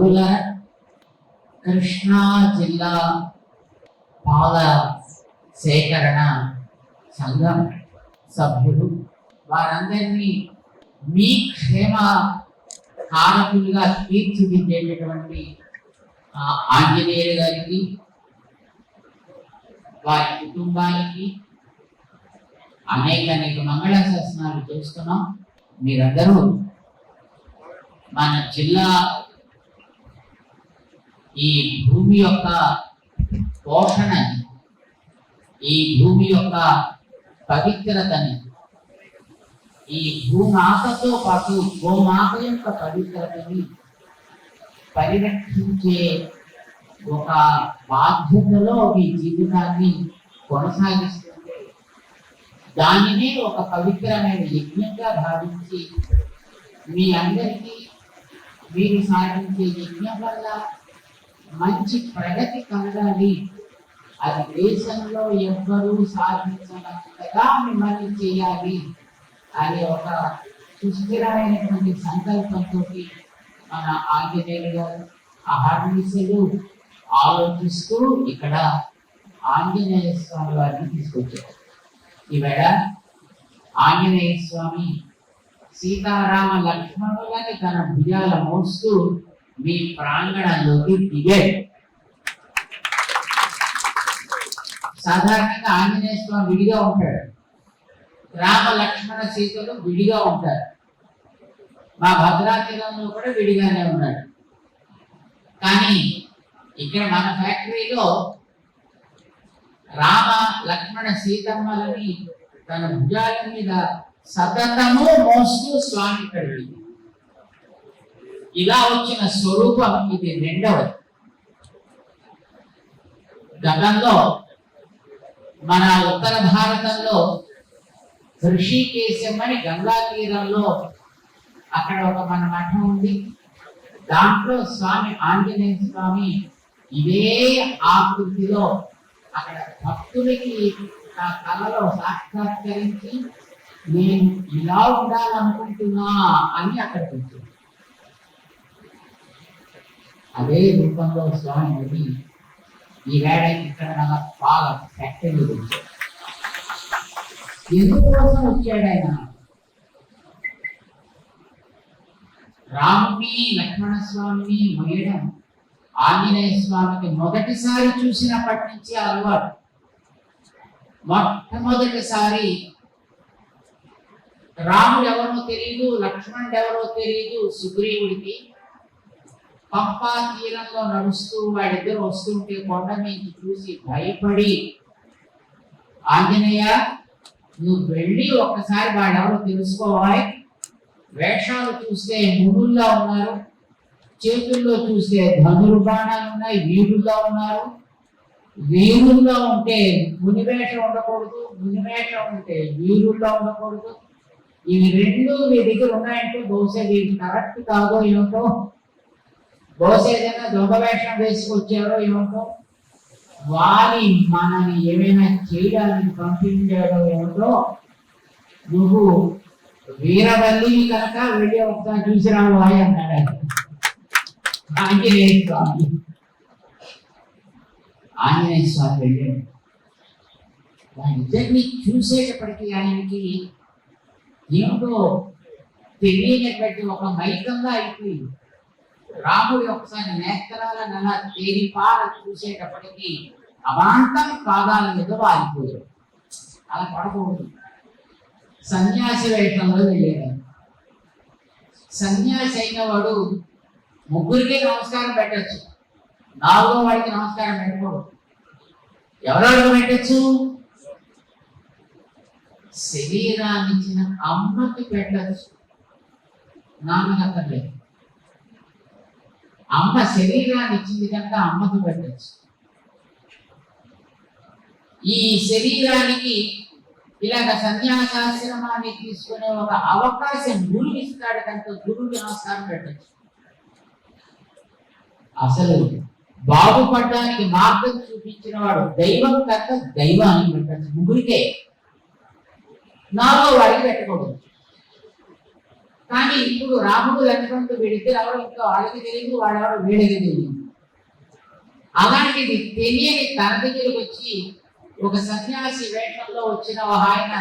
బహుళ కృష్ణా జిల్లా పాల సేకరణ సంఘం సభ్యులు వారందరినీ మీ క్షేమ కారకులుగా తీర్చిదిద్దేటటువంటి ఆంజనేయులు గారికి వారి కుటుంబానికి అనేక మంగళాశాసనాలు చేస్తున్నాం. మీరందరూ మన జిల్లా ఈ భూమి యొక్క పోషణని, ఈ భూమి యొక్క పవిత్రతని, ఈ భూమాతతో పాటు గోమాత యొక్క పవిత్రతని పరిరక్షించే ఒక బాధ్యతలో మీ జీవితాన్ని కొనసాగిస్తుంటే దానిని ఒక పవిత్రమైన యజ్ఞంగా భావించి మీ అందరికీ మీరు సాధించే యజ్ఞం వల్ల మంచి ప్రగతి కలగాలి, అది దేశంలో ఎవ్వరూ సాధించినంతగా మిమ్మల్ని చేయాలి అనే ఒక సుస్థిరమైనటువంటి సంకల్పంతో మన ఆంజనేయులు గారు అహర్నిశలు ఆలోచిస్తూ ఇక్కడ ఆంజనేయ స్వామి వారిని తీసుకొచ్చారు. ఈవేళ ఆంజనేయ స్వామి సీతారామ లక్ష్మణులని తన భుజాల మోస్తూ మీ ప్రాంగణంలోకి దిగాడు. సాధారణంగా ఆంజనేయ స్వామి విడిగా ఉంటాడు, రామ లక్ష్మణ సీతలు విడిగా ఉంటారు. మా భద్రాచలంలో కూడా విడిగానే ఉన్నాడు. కానీ ఇక్కడ మన ఫ్యాక్టరీలో రామ లక్ష్మణ సీతమ్మలని తన భుజాల మీద సతతము మోస్తూ స్వామి ఇక్కడ ఇలా వచ్చిన స్వరూపం ఇది రెండవది. గతంలో మన ఉత్తర భారతంలో ఋషికేశం అని గంగా తీరంలో అక్కడ ఒక మన మఠం ఉంది. దాంట్లో స్వామి ఆంజనేయ స్వామి ఇదే ఆకృతిలో అక్కడ భక్తులకి ఆ కళలో సాక్షాత్కరించి నేను ఇలా ఉండాలనుకుంటున్నా అని అక్కడికి వచ్చింది. అదే రూపంలో స్వామి ఈవేళ ఇక్కడ మన పాల ఫ్యాక్టరీ వచ్చాడు. ఎందుకోసం వచ్చాడు ఆయన? రాముని లక్ష్మణ స్వామిని మొయ్యడం ఆంజనేయ స్వామికి మొదటిసారి చూసినప్పటి నుంచి అలవాటు. మొట్టమొదటిసారి రాముడు ఎవరో తెలియదు, లక్ష్మణుడు ఎవరో తెలియదు సుగ్రీవుడికి. పంపా తీరంలో నడుస్తూ వాడిద్దరు వస్తుంటే కొండ మీద చూసి భయపడి, ఆంజనేయ నువ్వు వెళ్ళి ఒక్కసారి వాడెవరో తెలుసుకోవాలి, వేషాలు చూస్తే మునుల్లా ఉన్నారు, చేతుల్లో చూస్తే ధనుర్బాణాలు ఉన్నాయి, వీరుల్లో ఉన్నారు. వీరుల్లో ఉంటే మునివేషం ఉండకూడదు, మునివేషం ఉంటే వీరుల్లో ఉండకూడదు. ఇవి రెండు మీ దగ్గర ఉన్నాయంటే బహుశా వీటి కరెక్ట్ కాదో ఏమిటో, బహుశా ఏదైనా దొంగ వేషం వేసుకొచ్చారో ఏమిటో, వారి మనని ఏమైనా చేయడానికి పంపించాడో ఏమిటో, నువ్వు వీరవల్లి కనుక వెళ్ళి ఒకసారి చూసి రావాలి అన్నాడు ఆంజనేయ స్వామి. ఆంజనేయ స్వామి వెళ్ళాడు. వాళ్ళిద్దరిని చూసేటప్పటికీ ఆయనకి ఏమిటో తెలియనటువంటి ఒక మైకంగా అయిపోయింది. రాముడి ఒకసారి నేత్రాలను అలా తేలిపాల చూసేటప్పటికీ అవాంతం పాదాల మీద వాలిపోయాడు. అలా పడకూడదు. సన్యాసి వేషంలో వెళ్ళాడు. సన్యాసి అయిన వాడు ముగ్గురికి నమస్కారం పెట్టచ్చు, నాలుగో వాడికి నమస్కారం పెట్టకూడదు. ఎవరెవరికి పెట్టచ్చు? శరీరాన్ని ఇచ్చిన అమ్మకి పెట్టచ్చు, నాన్నగక్కర్లేదు. అమ్మ శరీరాన్ని ఇచ్చింది కనుక అమ్మకి పెట్టచ్చు. ఈ శరీరానికి ఇలాగ సన్యాసాశ్రమాన్ని తీసుకునే ఒక అవకాశం గురువు ఇస్తాడు కనుక గురువుకి నమస్కారం పెట్టచ్చు. అసలు బాగుపడడానికి మార్గం చూపించిన వాడు దైవం కనుక దైవాన్ని పెట్టచ్చు, ముగ్గురికే. నాలుగో వాడికి పెట్టకూడదు. కానీ ఇప్పుడు రాముడు లక్ష్మణుడు వీడిద్దరు ఎవరు ఇంకా వాళ్ళకి తెలియదు, వాళ్ళెవరో వీడికి తెలియదు. అలాంటిది తెలియని తన దగ్గరికి వచ్చి ఒక సన్యాసి వేషంలో వచ్చిన ఆయన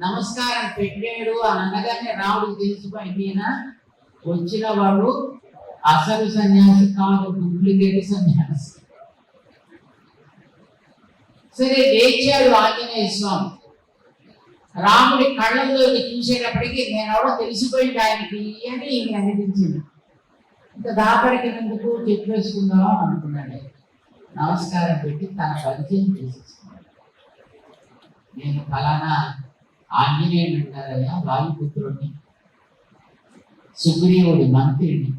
నమస్కారం పెట్టాడు అని అనగానే రాముడికి తెలిసిపోయింది, ఈయన వచ్చిన వాడు అసలు సన్యాసి కాదు, డూప్లికేట్ సన్యాసి. సరే లేచాడు ఆంజనేయ స్వామి. రాముడి కళ్ళల్లోకి చూసేటప్పటికి నేనెవడో తెలిసిపోయింది ఆయనకి అని అనిపించింది. ఇంకా దాపడికి ఎందుకు చెప్పేసుకుందాం అనుకున్నాడు. నమస్కారం పెట్టి తన పరిచయం చేసేసుకున్నాడు. నేను ఫలానా ఆంజనేయుడు అంటారయ్యా, వాయుపుత్రుడిని, సుగ్రీవుడి మంత్రిని,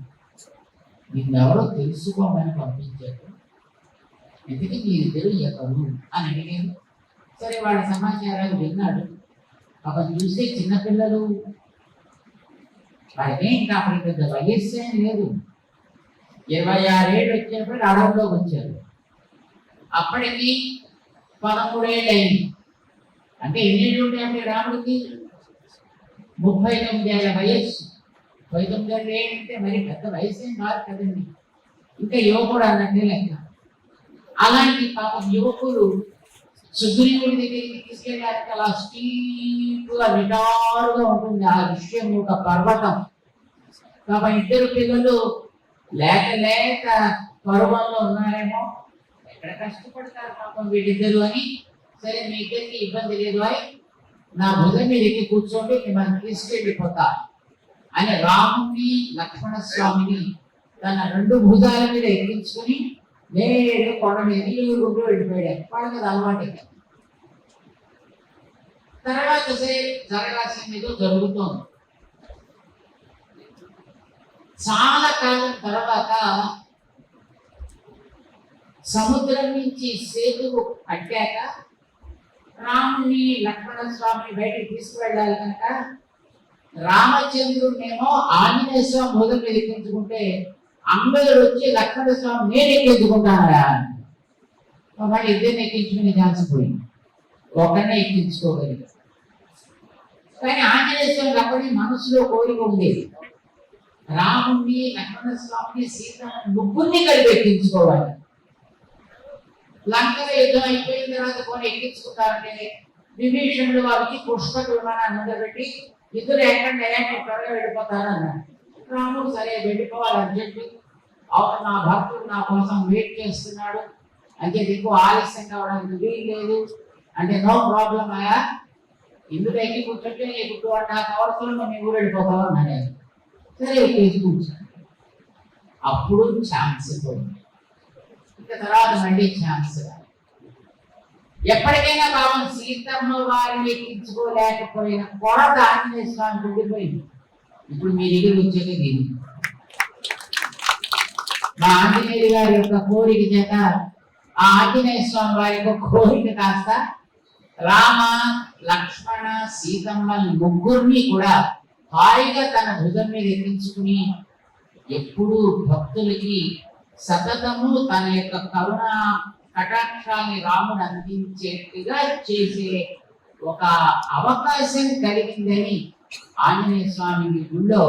నిన్నెవరో తెలుసుకోమని పంపించారు, ఎందుకు మీ ఇద్దరు ఎవరు అని అడిగాను. సరే వాడి సమాచారాలు విన్నాడు. అక్కడ చూస్తే చిన్నపిల్లలు, వాడినే ఇంకా అప్పటికి పెద్ద వయస్సు ఏం లేదు, 26 ఏళ్ళు వచ్చినప్పుడు అడవుల్లోకి వచ్చారు. అప్పటికి 13 ఏళ్ళు అయింది. అంటే ఎన్నేళ్ళు ఉంటాయంటే రాముడికి 39 ఏళ్ళ వయస్సు. 19 ఏళ్ళు అంటే మరి పెద్ద వయసు ఏం కాదు కదండి, ఇంకా యువకుడు అన్నట్టే లెక్క. అలాంటి పాపం యువకులు సుగ్రీవుడి దగ్గరికి తీసుకెళ్ళడానికి అలా స్టీప్గా నిటారుగా ఉంటుంది ఆ విషయం, ఒక పర్వతం. పాపం ఇద్దరు పిల్లలు లేక లేక పర్వంలో ఉన్నారేమో, ఎక్కడ కష్టపడతారు పాపం వీళ్ళిద్దరు అని. సరే మీ ఇద్దరికి ఇబ్బంది లేదు అని నా భుజం మీద ఎక్కి కూర్చోండి, మిమ్మల్ని తీసుకెళ్ళిపోతా అని రాముని లక్ష్మణ స్వామిని తన 2 భుజాల మీద ఎక్కించుకుని నేడు కొండ మీద ఊరుకుంటూ వెళ్ళిపోయాడు. వాళ్ళకి అది అలవాటు. తర్వాత సరే జరగాల్సిన ఏదో జరుగుతోంది. చాలా కాలం తర్వాత సముద్రం నుంచి సేతువు కట్టాక రాముని లక్ష్మణ స్వామిని బయటికి తీసుకువెళ్ళాలి కనుక రామచంద్రుడినేమో ఆంజనేయ స్వామి భుజం మీద ఎక్కించుకుంటే అందరూ వచ్చి లక్ష్మణ స్వామి నేను ఎక్కించుకుంటానరా, వాళ్ళు ఇద్దరిని ఎక్కించుకునే ఛాన్స్ పోయింది, ఒకరినే ఎక్కించుకోగలిగారు. కానీ ఆంజనేయ స్వామికి అప్పటి మనసులో కోరిక ఉండేది, రాముణ్ణి లక్ష్మణ స్వామిని సీతను ముగ్గురిని కలిపి ఎక్కించుకోవాలి. లంకలో యుద్ధం అయిపోయిన తర్వాత కొన్ని ఎక్కించుకుంటారంటే విభీషణుడు వారికి పుష్పక విమానాన్ని నిలబెట్టి ఇద్దరు ఎక్కడ త్వరగా వెళ్ళిపోతారు అన్నారు. రాముడు సరే వెళ్ళిపోవాలి అర్జెంటు, అవును నా భక్తుడు నా కోసం వెయిట్ చేస్తున్నాడు అంటే ఎక్కువ ఆలస్యం కావడానికి వీలు లేదు అంటే నో ప్రాబ్లం అయ్యా, ఇందులో ఎక్కి కూర్చుంటే నీకు 2.5 అవర్స్లో మీ ఊరు వెళ్ళిపోతావు అన్నాడు. సరే ఎక్కేసి కూర్చోండి. అప్పుడు ఛాన్స్ పోయింది. ఇంకా తర్వాత మళ్ళీ ఛాన్స్. ఎప్పటికైనా పాపం సీతమ్మ వారిని ఎక్కించుకోలేకపోయిన కొరత ఆంజనేయ స్వామి ఉండిపోయింది. ఇప్పుడు మీ దగ్గర వచ్చేది దీన్ని మా ఆంజనేయుడు గారి యొక్క కోరిక చేత ఆ ఆంజనేయ స్వామి వారి యొక్క కోరిక కాస్త రామ లక్ష్మణ సీతమ్మ ముగ్గురిని కూడా హాయిగా తన భుజం మీద ఎక్కించుకుని ఎప్పుడూ భక్తులకి సతతము తన యొక్క కరుణ కటాక్షాన్ని రాముడు అందించేట్టుగా చేసే ఒక అవకాశం కలిగిందని ఆంజనేయ స్వామి గుళ్ళో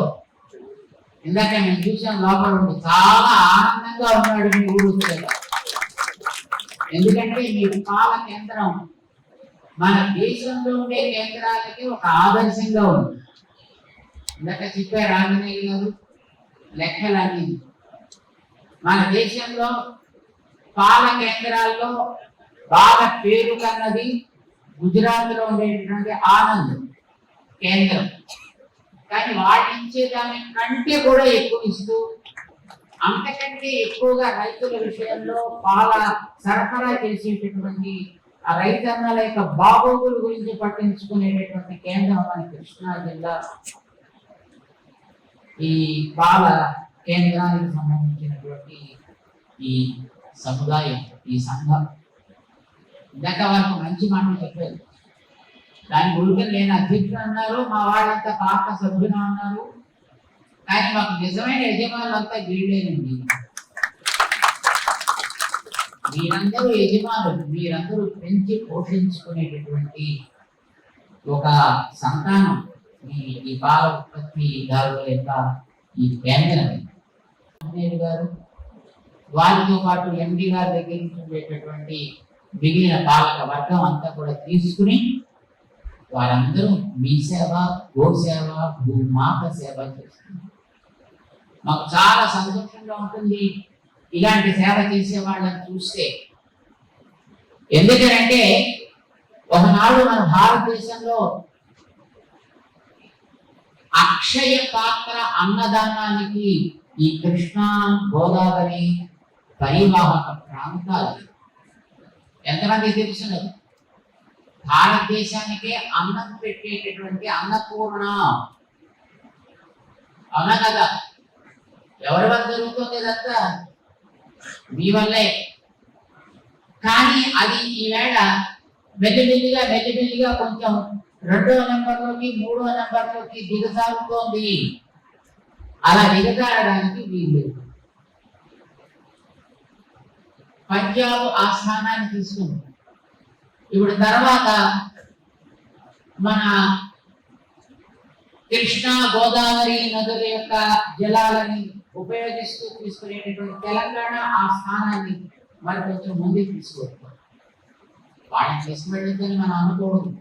ఇందాక నేను చూసాను, లోపల ఉండి చాలా ఆనందంగా ఉన్నాడు మీ ఊరు. ఎందుకంటే మీ పాల కేంద్రం మన దేశంలో ఉండే కేంద్రాలకి ఒక ఆదర్శంగా ఉంది. ఇందాక చెప్పారు ఆంజనేయ గారు లెక్కలన్నీ. మన దేశంలో పాల కేంద్రాల్లో బాగా పేరు కన్నది గుజరాత్లో ఉండేటటువంటి ఆనంద్ కేంద్రం. కానీ వాటించే దాని కంటే కూడా ఎక్కువ ఇస్తూ అంతకంటే ఎక్కువగా రైతుల విషయంలో పాల సరఫరా చేసేటటువంటి ఆ రైతన్నల యొక్క బాగోగుల గురించి పట్టించుకునేటటువంటి కేంద్రం మన కృష్ణా జిల్లా ఈ పాల కేంద్రానికి సంబంధించినటువంటి ఈ సముదాయం, ఈ సంఘం. ఇందాక వాళ్ళకు మంచి మాటలు చెప్పారు. దాని గురించి నేను అధ్యక్షుడు అన్నారు, మా వాళ్ళంతా పాక సభ్యులు అన్నారు. కానీ మాకు నిజమైన యజమానులంతా వీళ్ళేనండి. మీరందరూ యజమానులు, మీరందరూ పెంచి పోషించుకునేటటువంటి ఒక సంతానం ఈ పాల ఉత్పత్తిదారుల యొక్క ఈ కేంద్రం గారు, వారితో పాటు ఎండి గారి దగ్గర నుంచి ఉండేటటువంటి మిగిలిన పాలక వర్గం అంతా కూడా తీసుకుని వారందరూ మీ సేవ, గోసేవ, భూమాత సేవ చేస్తున్నారు. మాకు చాలా సంతోషంగా ఉంటుంది ఇలాంటి సేవ చేసే వాళ్ళని చూస్తే. ఎందుకంటే ఒకనాడు మన భారతదేశంలో అక్షయ పాత్ర అన్నదానానికి ఈ కృష్ణా గోదావరి పరివాహక ప్రాంతాలు ఎంతమంది తెలుసున్నది? భారతదేశానికే అన్నం పెట్టేటటువంటి అన్నపూర్ణ. అవునా కదా? ఎవరి వల్ల జరుగుతుంది ఇదంతా? మీ వల్లే. కానీ అది ఈవేళ మెల్లిమెల్లిగా కొంచెం 2వ నెంబర్లోకి 3వ నెంబర్లోకి దిగజారుతోంది. అలా దిగజారడానికి వీలు. పంజాబ్ ఆ స్థానాన్ని తీసుకుంది. ఇప్పుడు తర్వాత మన కృష్ణా గోదావరి నదుల యొక్క జలాలని ఉపయోగిస్తూ తీసుకునేటటువంటి తెలంగాణ ఆ స్థానాన్ని మరి కొంచెం ముందుకు తీసుకొస్తాం. వాళ్ళని తీసుకువెళ్ళొద్దని మనం అనుకోవడం.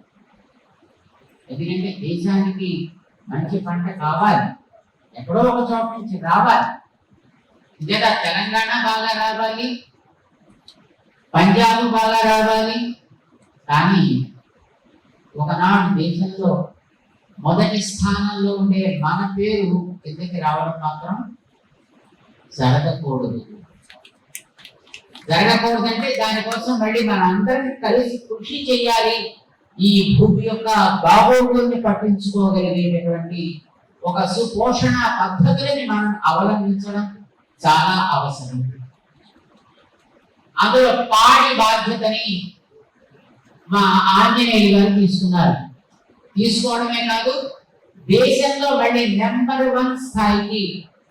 ఎందుకంటే దేశానికి మంచి పంట కావాలి, ఎక్కడో ఒక చోట నుంచి రావాలి. లేదా తెలంగాణ బాగా రావాలి, పంజాబ్ బాగా రావాలి. కానీ ఒకనాడు దేశంలో మొదటి స్థానంలో ఉండే మన పేరు కిందకి రావడం మాత్రం జరగకూడదు. జరగకూడదంటే దానికోసం మళ్ళీ మన అందరినీ కలిసి కృషి చేయాలి. ఈ భూమి యొక్క బాగోగుల్ని పట్టించుకోగలిగేటటువంటి ఒక సుపోషణ పద్ధతులని మనం అవలంబించడం చాలా అవసరం. అందులో పాడి బాధ్యతని మా ఆంజనేయులు గారు తీసుకున్నారు. తీసుకోవడమే కాదు, దేశంలో మళ్ళీ నెంబర్ 1 స్థాయికి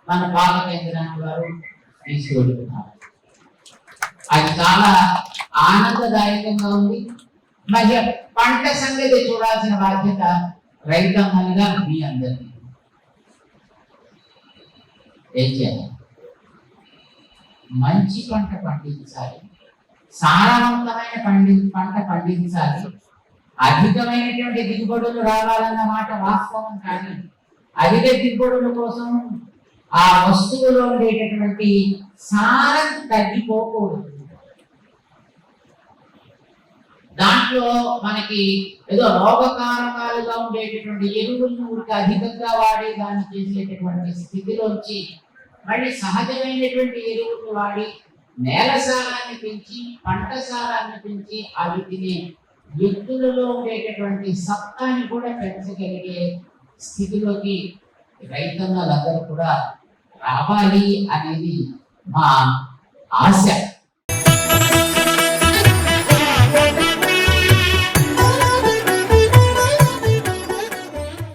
మన పాల కేంద్రాన్ని వారు తీసుకెళ్తున్నారు. అది చాలా ఆనందదాయకంగా ఉంది. మరి పంట సంగతి చూడాల్సిన బాధ్యత రైతన్నలుగా మీ అందరికీ. ఏం చేయాలి? మంచి పంట పండించాలి, సారవంతమైన పంట పండించాలి. అధికమైనటువంటి దిగుబడులు రావాలన్న మాట వాస్తవం. కానీ అధిక దిగుబడుల కోసం ఆ వస్తువులో ఉండేటటువంటి సారం తగ్గిపోకూడదు. దాంట్లో మనకి ఏదో రోగకారకాలుగా ఉండేటటువంటి ఎరువులను ఊరికి అధికంగా వాడి దాన్ని చేసేటటువంటి స్థితిలోంచి మళ్ళీ సహజమైనటువంటి ఎరువులను వాడి నేల సారాన్ని పెంచి, పంట సారాన్ని పెంచి, అవి తినే వ్యక్తులలో ఉండేటటువంటి సత్తాన్ని కూడా పెంచగలిగే స్థితిలోకి రైతన్నలందరూ కూడా రావాలి అనేది మా ఆశ.